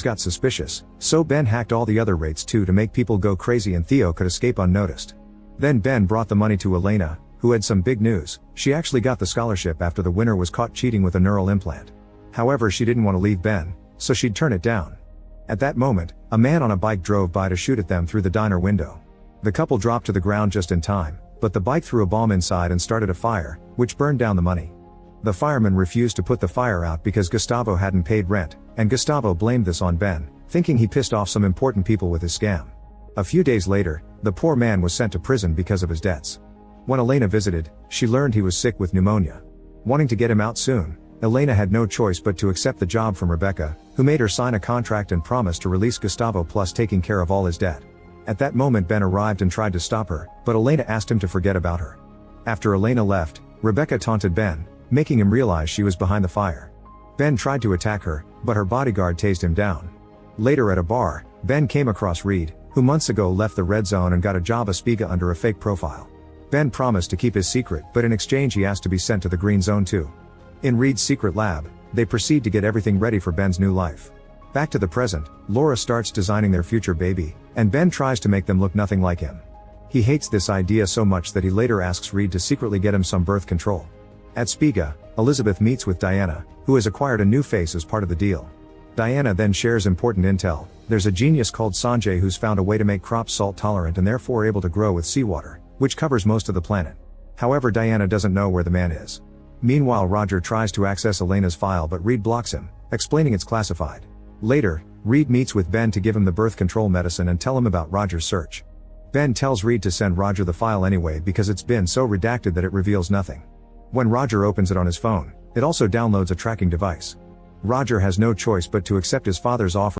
got suspicious, so Ben hacked all the other rates too to make people go crazy and Theo could escape unnoticed. Then Ben brought the money to Elena, who had some big news. She actually got the scholarship after the winner was caught cheating with a neural implant. However, she didn't want to leave Ben, so she'd turn it down. At that moment, a man on a bike drove by to shoot at them through the diner window. The couple dropped to the ground just in time, but the bike threw a bomb inside and started a fire, which burned down the money. The fireman refused to put the fire out because Gustavo hadn't paid rent, and Gustavo blamed this on Ben, thinking he pissed off some important people with his scam. A few days later, the poor man was sent to prison because of his debts. When Elena visited, she learned he was sick with pneumonia. Wanting to get him out soon, Elena had no choice but to accept the job from Rebecca, who made her sign a contract and promised to release Gustavo plus taking care of all his debt. At that moment Ben arrived and tried to stop her, but Elena asked him to forget about her. After Elena left, Rebecca taunted Ben, making him realize she was behind the fire. Ben tried to attack her, but her bodyguard tased him down. Later at a bar, Ben came across Reed, who months ago left the red zone and got a job at Spiga under a fake profile. Ben promised to keep his secret, but in exchange he asked to be sent to the green zone too. In Reed's secret lab, they proceed to get everything ready for Ben's new life. Back to the present, Laura starts designing their future baby, and Ben tries to make them look nothing like him. He hates this idea so much that he later asks Reed to secretly get him some birth control. At Spiga, Elizabeth meets with Diana, who has acquired a new face as part of the deal. Diana then shares important intel. There's a genius called Sanjay who's found a way to make crops salt tolerant and therefore able to grow with seawater, which covers most of the planet. However, Diana doesn't know where the man is. Meanwhile, Roger tries to access Elena's file but Reed blocks him, explaining it's classified. Later, Reed meets with Ben to give him the birth control medicine and tell him about Roger's search. Ben tells Reed to send Roger the file anyway because it's been so redacted that it reveals nothing. When Roger opens it on his phone, it also downloads a tracking device. Roger has no choice but to accept his father's offer